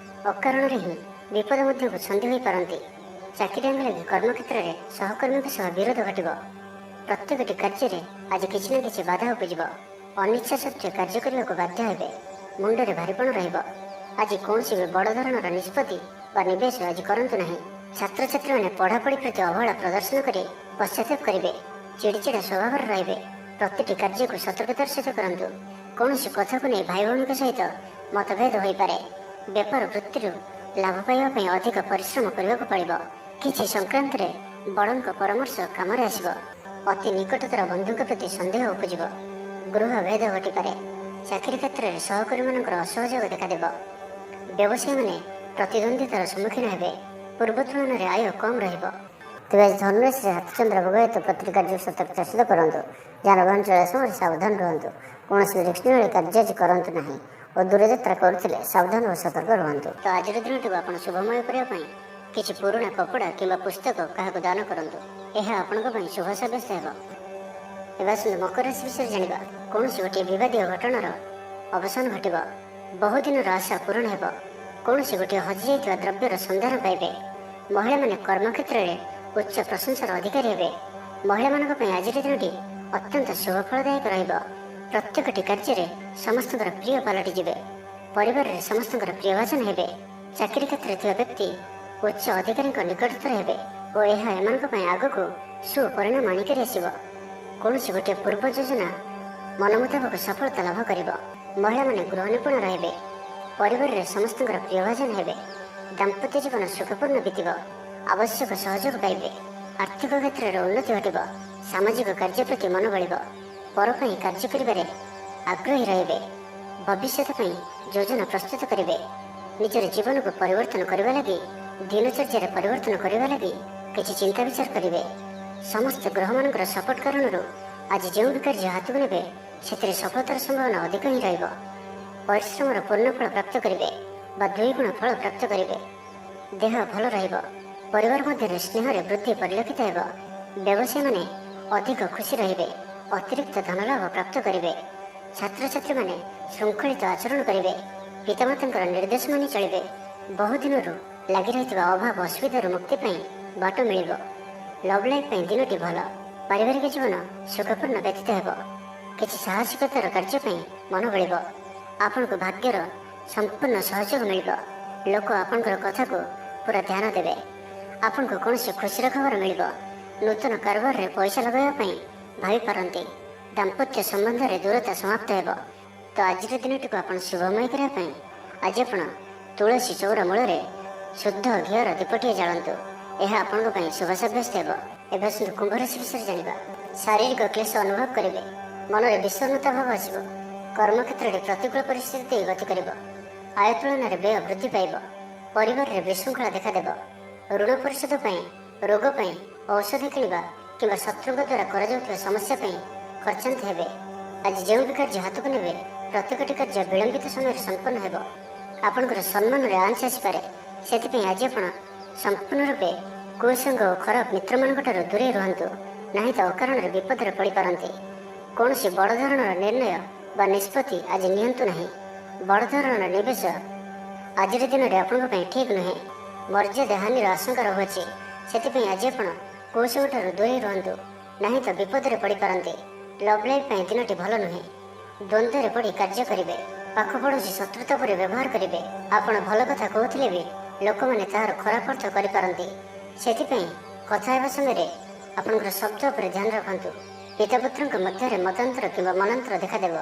ଅକାରଣରେ ହିଁ ବିପଦ ମଧ୍ୟକୁ ଛନ୍ଦି ହୋଇପାରନ୍ତି। ଚାକିରିଆଙ୍କ ଲାଗି କର୍ମକ୍ଷେତ୍ରରେ ସହକର୍ମୀଙ୍କ ସହ ବିରୋଧ ଘଟିବ। ପ୍ରତ୍ୟେକଟି କାର୍ଯ୍ୟରେ ଆଜି କିଛି ନା କିଛି ବାଧା ଉପୁଜିବ। ଅନିଚ୍ଛା ସତ୍ତ୍ୱେ କାର୍ଯ୍ୟ କରିବାକୁ ବାଧ୍ୟ ହେବେ। ମୁଣ୍ଡରେ ଭାରିପଣ ରହିବ। ଆଜି କୌଣସି ବି ବଡ଼ ଧରଣର ନିଷ୍ପତ୍ତି ବା ନିବେଶ ଆଜି କରନ୍ତୁ ନାହିଁ। ଛାତ୍ରଛାତ୍ରୀମାନେ ପଢ଼ାପଢ଼ି ପ୍ରତି ଅବହେଳା ପ୍ରଦର୍ଶନ କରି ପଶ୍ଚାତାପ କରିବେ। ଚିଡ଼ିଚିଡ଼ା ସ୍ୱଭାବର ରହିବେ। ପ୍ରତିଟି କାର୍ଯ୍ୟକୁ ସତର୍କତାର ସହିତ କରନ୍ତୁ। କୌଣସି କଥାକୁ ନେଇ ଭାଇ ଭଉଣୀଙ୍କ ସହିତ ମତଭେଦ ହୋଇପାରେ। ବେପାର ବୃତ୍ତିରୁ ଲାଭ ପାଇବା ପାଇଁ ଅଧିକ ପରିଶ୍ରମ କରିବାକୁ ପଡ଼ିବ। କିଛି ସଂକ୍ରାନ୍ତରେ ବଡ଼ଙ୍କ ପରାମର୍ଶ କାମରେ ଆସିବ। ଅତି ନିକଟତର ବନ୍ଧୁଙ୍କ ପ୍ରତି ସନ୍ଦେହ ଉପୁଜିବ। ଗୃହ ଭେଦ ଘଟିପାରେ। ଚାକିରି କ୍ଷେତ୍ରରେ ସହକର୍ମୀମାନଙ୍କର ଅସହଯୋଗ ଦେଖାଦେବ। ବ୍ୟବସାୟୀମାନେ ପ୍ରତିଦ୍ୱନ୍ଦ୍ୱିତାର ସମ୍ମୁଖୀନ ହେବେ। ପୂର୍ବ ତୁଳନାରେ ଆୟ କମ୍ ରହିବ। ତେବେ ଆଜି ଧନୁରାଶିରେ ହାତଚନ୍ଦ୍ର ଭୋଗ ହେତୁ ପ୍ରତିଟି କାର୍ଯ୍ୟ ସତର୍କତା ସହିତ କରନ୍ତୁ। ଯାନବାହନ ଚଳାଇବା ସମୟରେ ସାବଧାନ ରୁହନ୍ତୁ। କୌଣସି ରିସ୍କ ନେଇ କାର୍ଯ୍ୟ ଆଜି କରନ୍ତୁ ନାହିଁ ଓ ଦୂରଯାତ୍ରା କରୁଥିଲେ ସାବଧାନ ଓ ସତର୍କ ରୁହନ୍ତୁ। ତ ଆଜିର ଦିନଟିକୁ ଆପଣ ଶୁଭମୟ କରିବା ପାଇଁ କିଛି ପୁରୁଣା କପଡ଼ା କିମ୍ବା ପୁସ୍ତକ କାହାକୁ ଦାନ କରନ୍ତୁ। ଏହା ଆପଣଙ୍କ ପାଇଁ ଶୁଭ ସାବ୍ୟସ୍ତ ହେବ। ଏବେ ଆସନ୍ତୁ ମକର ରାଶି ବିଷୟରେ ଜାଣିବା। କୌଣସି ଗୋଟିଏ ବିବାଦୀୟ ଘଟଣାର ଅବସାନ ଘଟିବ। ବହୁଦିନର ଆଶା ପୂରଣ ହେବ। କୌଣସି ଗୋଟିଏ ହଜିଯାଇଥିବା ଦ୍ରବ୍ୟର ସନ୍ଧାନ ପାଇବେ। ମହିଳାମାନେ କର୍ମକ୍ଷେତ୍ରରେ ଉଚ୍ଚ ପ୍ରଶଂସାର ଅଧିକାରୀ ହେବେ। ମହିଳାମାନଙ୍କ ପାଇଁ ଆଜିର ଦିନଟି ଅତ୍ୟନ୍ତ ଶୁଭଫଳଦାୟକ ରହିବ। ପ୍ରତ୍ୟେକଟି କାର୍ଯ୍ୟରେ ସମସ୍ତଙ୍କର ପ୍ରିୟ ପାଲଟିଯିବେ। ପରିବାରରେ ସମସ୍ତଙ୍କର ପ୍ରିୟଭାଜନ ହେବେ। ଚାକିରି କ୍ଷେତ୍ରରେ ଥିବା ବ୍ୟକ୍ତି ଉଚ୍ଚ ଅଧିକାରୀଙ୍କ ନିକଟତର ହେବେ ଓ ଏହା ଏମାନଙ୍କ ପାଇଁ ଆଗକୁ ସୁପରିଣାମ ଆଣିକରି ଆସିବ। କୌଣସି ଗୋଟିଏ ପୂର୍ବ ଯୋଜନା ମନ ମୁତାବକ ସଫଳତା ଲାଭ କରିବ। ମହିଳାମାନେ ଗୃହ ନିପୁଣ ରହିବେ। ପରିବାରରେ ସମସ୍ତଙ୍କର ପ୍ରିୟଭାଜନ ହେବେ। ଦାମ୍ପତ୍ୟ ଜୀବନ ସୁଖପୂର୍ଣ୍ଣ ବିତିବ। ଆବଶ୍ୟକ ସହଯୋଗ ପାଇବେ। ଆର୍ଥିକ କ୍ଷେତ୍ରରେ ଉନ୍ନତି ଘଟିବ। ସାମାଜିକ କାର୍ଯ୍ୟ ପ୍ରତି ମନ ବଳିବ। ପର ପାଇଁ କାର୍ଯ୍ୟ କରିବାରେ ଆଗ୍ରହୀ ରହିବେ। ଭବିଷ୍ୟତ ପାଇଁ ଯୋଜନା ପ୍ରସ୍ତୁତ କରିବେ। ନିଜର ଜୀବନକୁ ପରିବର୍ତ୍ତନ କରିବା ଲାଗି ଦିନଚର୍ଯ୍ୟାରେ ପରିବର୍ତ୍ତନ କରିବା ଲାଗି କିଛି ଚିନ୍ତା ବିଚାର କରିବେ। ସମସ୍ତ ଗ୍ରହମାନଙ୍କର ସପୋର୍ଟ କାରଣରୁ ଆଜି ଯେଉଁ ବି କାର୍ଯ୍ୟ ହାତକୁ ନେବେ ସେଥିରେ ସଫଳତାର ସମ୍ଭାବନା ଅଧିକ ହିଁ ରହିବ। ପରିଶ୍ରମର ପୂର୍ଣ୍ଣ ଫଳ ପ୍ରାପ୍ତ କରିବେ ବା ଦ୍ୱିଗୁଣ ଫଳ ପ୍ରାପ୍ତ କରିବେ। ଦେହ ଭଲ ରହିବ। ପରିବାର ମଧ୍ୟରେ ସ୍ନେହରେ ବୃଦ୍ଧି ପରିଲକ୍ଷିତ ହେବ। ବ୍ୟବସାୟୀମାନେ ଅଧିକ ଖୁସି ରହିବେ। ଅତିରିକ୍ତ ଧନଲାଭ ପ୍ରାପ୍ତ କରିବେ। ଛାତ୍ରଛାତ୍ରୀମାନେ ଶୃଙ୍ଖଳିତ ଆଚରଣ କରିବେ। ପିତାମାତାଙ୍କର ନିର୍ଦ୍ଦେଶ ମାନି ଚଳିବେ। ବହୁଦିନରୁ ଲାଗି ରହିଥିବା ଅଭାବ ଅସୁବିଧାରୁ ମୁକ୍ତି ପାଇଁ ବାଟ ମିଳିବ। ଲଭ୍ ଲାଇଫ୍ ପାଇଁ ଦିନଟି ଭଲ। ପାରିବାରିକ ଜୀବନ ସୁଖପୂର୍ଣ୍ଣ ବ୍ୟତୀତ ହେବ। କିଛି ସାହସିକତାର କାର୍ଯ୍ୟ ପାଇଁ ମନ ବଳିବ। ଆପଣଙ୍କୁ ଭାଗ୍ୟର ସମ୍ପୂର୍ଣ୍ଣ ସହଯୋଗ ମିଳିବ। ଲୋକ ଆପଣଙ୍କର କଥାକୁ ପୁରା ଧ୍ୟାନ ଦେବେ। ଆପଣଙ୍କୁ କୌଣସି ଖୁସିର ଖବର ମିଳିବ। ନୂତନ କାରବାରରେ ପଇସା ଲଗାଇବା ପାଇଁ ଭାବିପାରନ୍ତି। ଦାମ୍ପତ୍ୟ ସମ୍ବନ୍ଧରେ ଦୂରତା ସମାପ୍ତ ହେବ। ତ ଆଜିର ଦିନଟିକୁ ଆପଣ ଶୁଭମୟ କରିବା ପାଇଁ ଆଜି ଆପଣ ତୁଳସୀ ଚଉରା ମୂଳରେ ଶୁଦ୍ଧ ଘିଅର ଦୀପଟିଏ ଜାଳନ୍ତୁ। ଏହା ଆପଣଙ୍କ ପାଇଁ ଶୁଭ ସାବ୍ୟସ୍ତ ହେବ। ଏବେ ଆସନ୍ତୁ କୁମ୍ଭ ରାଶି ବିଷୟରେ ଜାଣିବା। ଶାରୀରିକ କ୍ଲେଶ ଅନୁଭବ କରିବେ, ମନରେ ବିଷର୍ଣ୍ଣତା ଭାବ ଆସିବ, କର୍ମକ୍ଷେତ୍ରରେ ପ୍ରତିକୂଳ ପରିସ୍ଥିତି ଦେଇ ଗତି କରିବ, ଆୟ ତୁଳନାରେ ବ୍ୟୟ ବୃଦ୍ଧି ପାଇବ, ପରିବାରରେ ବିଶୃଙ୍ଖଳା ଦେଖାଦେବ, ଋଣ ପରିଶୋଧ ପାଇଁ, ରୋଗ ପାଇଁ, ଔଷଧ କିଣିବା କିମ୍ବା ଶତ୍ରୁଙ୍କ ଦ୍ୱାରା କରାଯାଉଥିବା ସମସ୍ୟା ପାଇଁ ଖର୍ଚ୍ଚାନ୍ତ ହେବେ। ଆଜି ଯେଉଁ ବି କାର୍ଯ୍ୟ ହାତକୁ ନେବେ ପ୍ରତ୍ୟେକଟି କାର୍ଯ୍ୟ ବିଳମ୍ବିତ ସମୟରେ ସମ୍ପନ୍ନ ହେବ। ଆପଣଙ୍କର ସମ୍ମାନରେ ଆଞ୍ଚ ଆସିପାରେ, ସେଥିପାଇଁ ଆଜି ଆପଣ ସମ୍ପୂର୍ଣ୍ଣ ରୂପେ କୁସଙ୍ଗ ଓ ଖରାପ ମିତ୍ରମାନଙ୍କଠାରୁ ଦୂରେଇ ରୁହନ୍ତୁ, ନାହିଁ ତ ଅକାରଣରେ ବିପଦରେ ପଡ଼ିପାରନ୍ତି। କୌଣସି ବଡ଼ ଧରଣର ନିର୍ଣ୍ଣୟ ବା ନିଷ୍ପତ୍ତି ଆଜି ନିଅନ୍ତୁ ନାହିଁ। ବଡ଼ ଧରଣର ନିବେଶ ଆଜିର ଦିନରେ ଆପଣଙ୍କ ପାଇଁ ଠିକ୍ ନୁହେଁ। ମର୍ଯ୍ୟାଦା ହାନିର ଆଶଙ୍କା ରହୁଅଛି, ସେଥିପାଇଁ ଆଜି ଆପଣ କୁସଙ୍ଗଠାରୁ ଦୂରେଇ ରୁହନ୍ତୁ, ନାହିଁ ତ ବିପଦରେ ପଡ଼ିପାରନ୍ତି। ଲଭ୍ ଲାଇଫ୍ ପାଇଁ ଦିନଟି ଭଲ ନୁହେଁ। ଦ୍ୱନ୍ଦ୍ୱରେ ପଡ଼ି କାର୍ଯ୍ୟ କରିବେ, ପାଖ ପଡ଼ୋଶୀ ଶତ୍ରୁତା ପରି ବ୍ୟବହାର କରିବେ। ଆପଣ ଭଲ କଥା କହୁଥିଲେ ବି ଲୋକମାନେ ତାହାର ଖରାପ ଅର୍ଥ କରିପାରନ୍ତି, ସେଥିପାଇଁ କଥା ହେବା ସମୟରେ ଆପଣଙ୍କର ଶବ୍ଦ ଉପରେ ଧ୍ୟାନ ରଖନ୍ତୁ। ପିତାପୁତ୍ରଙ୍କ ମଧ୍ୟରେ ମତାନ୍ତର କିମ୍ବା ମନାନ୍ତର ଦେଖାଦେବ,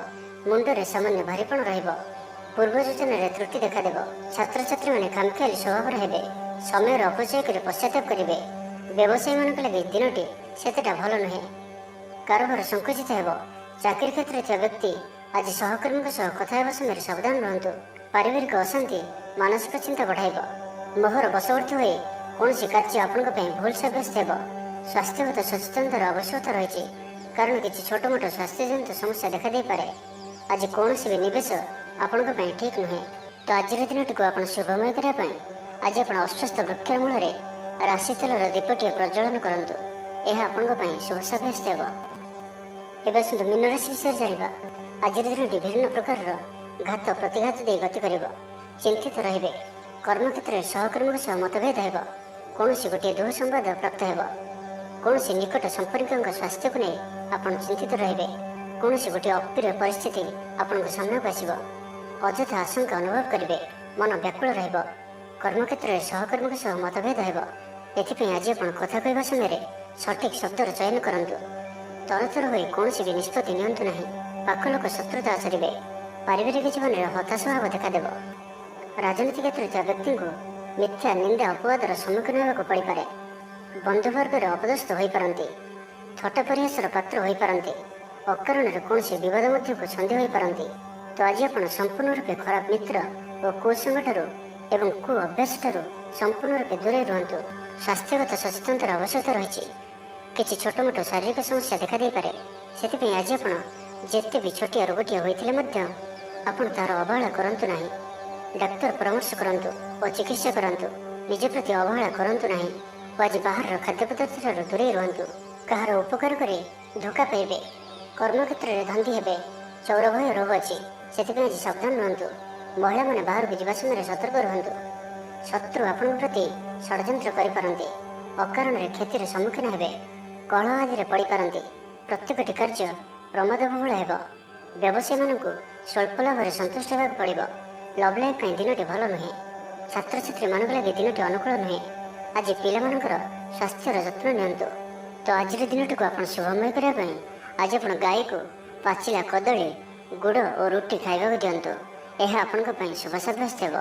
ମୁଣ୍ଡରେ ସାମାନ୍ୟ ଭାରୀପଣ ରହିବ, ପୂର୍ବ ଯୋଜନାରେ ତ୍ରୁଟି ଦେଖାଦେବ, ଛାତ୍ରଛାତ୍ରୀମାନେ ଖାମଖିଆଲି ସ୍ୱଭାବର ହେବେ, ସମୟର ଅପଚୟ କରି ପଶ୍ଚାତାପ କରିବେ। ବ୍ୟବସାୟୀମାନଙ୍କ ଲାଗି ଦିନଟି ସେତେଟା ଭଲ ନୁହେଁ, କାରବାର ସଂକୁଚିତ ହେବ। ଚାକିରି କ୍ଷେତ୍ରରେ ଥିବା ବ୍ୟକ୍ତି ଆଜି ସହକର୍ମୀଙ୍କ ସହ କଥା ହେବା ସମୟରେ ସାବଧାନ ରୁହନ୍ତୁ। ପାରିବାରିକ ଅଶାନ୍ତି ମାନସିକ ଚିନ୍ତା ବଢ଼ାଇବ, ମୋହର ବଶବର୍ତ୍ତୀ ହୋଇ କୌଣସି କାର୍ଯ୍ୟ ଆପଣଙ୍କ ପାଇଁ ଭୁଲ ସାବ୍ୟସ୍ତ ହେବ। ସ୍ୱାସ୍ଥ୍ୟଗତ ସଚେତନତାର ଆବଶ୍ୟକତା ରହିଛି, କାରଣ କିଛି ଛୋଟମୋଟ ସ୍ୱାସ୍ଥ୍ୟଜନିତ ସମସ୍ୟା ଦେଖାଦେଇପାରେ। ଆଜି କୌଣସି ବି ନିବେଶ ଆପଣଙ୍କ ପାଇଁ ଠିକ୍ ନୁହେଁ। ତ ଆଜିର ଦିନଟିକୁ ଆପଣ ଶୁଭମୟ କରିବା ପାଇଁ ଆଜି ଆପଣ ଅଶ୍ୱସ୍ଥ ବୃକ୍ଷ ମୂଳରେ ରାଶି ତେଲର ଦୀପଟିଏ ପ୍ରଜ୍ୱଳନ କରନ୍ତୁ, ଏହା ଆପଣଙ୍କ ପାଇଁ ଶୁଭ ସାବ୍ୟସ୍ତ ହେବ। ଏବେ ଆସନ୍ତୁ ମୀନ ରାଶି ବିଷୟରେ ଜାଣିବା। ଆଜିର ଦିନଟି ବିଭିନ୍ନ ପ୍ରକାରର ଘାତ ପ୍ରତିଘାତ ଦେଇ ଗତି କରିବ। ଚିନ୍ତିତ ରହିବେ, କର୍ମକ୍ଷେତ୍ରରେ ସହକର୍ମୀଙ୍କ ସହ ମତଭେଦ ହେବ, କୌଣସି ଗୋଟିଏ ଦୁଃସମ୍ବାଦ ପ୍ରାପ୍ତ ହେବ, କୌଣସି ନିକଟ ସମ୍ପର୍କୀୟଙ୍କ ସ୍ୱାସ୍ଥ୍ୟକୁ ନେଇ ଆପଣ ଚିନ୍ତିତ ରହିବେ, କୌଣସି ଗୋଟିଏ ଅପ୍ରିୟ ପରିସ୍ଥିତି ଆପଣଙ୍କ ସାମ୍ନାକୁ ଆସିବ, ଅଯଥା ଆଶଙ୍କା ଅନୁଭବ କରିବେ, ମନ ବ୍ୟାକୁଳ ରହିବ, କର୍ମକ୍ଷେତ୍ରରେ ସହକର୍ମୀଙ୍କ ସହ ମତଭେଦ ହେବ। ଏଥିପାଇଁ ଆଜି ଆପଣ କଥା କହିବା ସମୟରେ ସଠିକ୍ ଶବ୍ଦର ଚୟନ କରନ୍ତୁ। ତରତର ହୋଇ କୌଣସି ବି ନିଷ୍ପତ୍ତି ନିଅନ୍ତୁ ନାହିଁ, ପାଖ ଲୋକ ଶତ୍ରୁତା ଆଚରିବେ, ପାରିବାରିକ ଜୀବନରେ ହତାଶ ଭାବ ଦେଖାଦେବ। ରାଜନୀତି କ୍ଷେତ୍ରରେ ଥିବା ବ୍ୟକ୍ତିଙ୍କୁ ମିଥ୍ୟା ନିନ୍ଦା ଅପବାଦର ସମ୍ମୁଖୀନ ହେବାକୁ ପଡ଼ିପାରେ, ବନ୍ଧୁବର୍ଗରେ ଅପଦସ୍ଥ ହୋଇପାରନ୍ତି, ଥଟ୍ଟା ପରିହାସର ପାତ୍ର ହୋଇପାରନ୍ତି, ଅକାରଣରେ କୌଣସି ବିବାଦ ମଧ୍ୟକୁ ଛନ୍ଦି ହୋଇପାରନ୍ତି। ତ ଆଜି ଆପଣ ସମ୍ପୂର୍ଣ୍ଣ ରୂପେ ଖରାପ ମିତ୍ର ଓ କୁସଙ୍ଗଠାରୁ ଏବଂ କୁ ଅଭ୍ୟାସଠାରୁ ସମ୍ପୂର୍ଣ୍ଣ ରୂପେ ଦୂରେଇ ରୁହନ୍ତୁ। ସ୍ୱାସ୍ଥ୍ୟଗତ ସଚେତନତାର ଆବଶ୍ୟକତା ରହିଛି, କିଛି ଛୋଟମୋଟ ଶାରୀରିକ ସମସ୍ୟା ଦେଖାଦେଇପାରେ, ସେଥିପାଇଁ ଆଜି ଆପଣ ଯେତେ ବି ଛୋଟିଆ ରୋଗଟିଏ ହୋଇଥିଲେ ମଧ୍ୟ ଆପଣ ତାହାର ଅବହେଳା କରନ୍ତୁ ନାହିଁ। ଡାକ୍ତର ପରାମର୍ଶ କରନ୍ତୁ ଓ ଚିକିତ୍ସା କରାନ୍ତୁ, ନିଜ ପ୍ରତି ଅବହେଳା କରନ୍ତୁ ନାହିଁ। ଓ ଆଜି ବାହାରର ଖାଦ୍ୟପଦାର୍ଥଠାରୁ ଦୂରେଇ ରୁହନ୍ତୁ, କାହାର ଉପକାର କରି ଧୋକା ପାଇବେ, କର୍ମକ୍ଷେତ୍ରରେ ଧନ୍ଦୀ ହେବେ, ଚୌର ଭୟ ରୋଗ ଅଛି, ସେଥିପାଇଁ ଆଜି ସାବଧାନ ରୁହନ୍ତୁ। ମହିଳାମାନେ ବାହାରକୁ ଯିବା ସମୟରେ ସତର୍କ ରୁହନ୍ତୁ, ଶତ୍ରୁ ଆପଣଙ୍କ ପ୍ରତି ଷଡ଼ଯନ୍ତ୍ର କରିପାରନ୍ତି, ଅକାରଣରେ କ୍ଷତିର ସମ୍ମୁଖୀନ ହେବେ, କଳହ ଆଦିରେ ପଡ଼ିପାରନ୍ତି, ପ୍ରତ୍ୟେକଟି କାର୍ଯ୍ୟ ପ୍ରମାଦବହୁଳ ହେବ, ବ୍ୟବସାୟୀମାନଙ୍କୁ ସ୍ୱଳ୍ପ ଲାଭରେ ସନ୍ତୁଷ୍ଟ ହେବାକୁ ପଡ଼ିବ। ଲଭ୍ ଲାଇଫ୍ ପାଇଁ ଦିନଟି ଭଲ ନୁହେଁ, ଛାତ୍ରଛାତ୍ରୀମାନଙ୍କ ଲାଗି ଦିନଟି ଅନୁକୂଳ ନୁହେଁ। ଆଜି ପିଲାମାନଙ୍କର ସ୍ୱାସ୍ଥ୍ୟର ଯତ୍ନ ନିଅନ୍ତୁ। ତ ଆଜିର ଦିନଟିକୁ ଆପଣ ଶୁଭମୟ କରିବା ପାଇଁ ଆଜି ଆପଣ ଗାଈକୁ ପାଚିଲା କଦଳୀ, ଗୁଡ଼ ଓ ରୁଟି ଖାଇବାକୁ ଦିଅନ୍ତୁ, ଏହା ଆପଣଙ୍କ ପାଇଁ ଶୁଭ ସାବ୍ୟସ୍ତ ହେବ।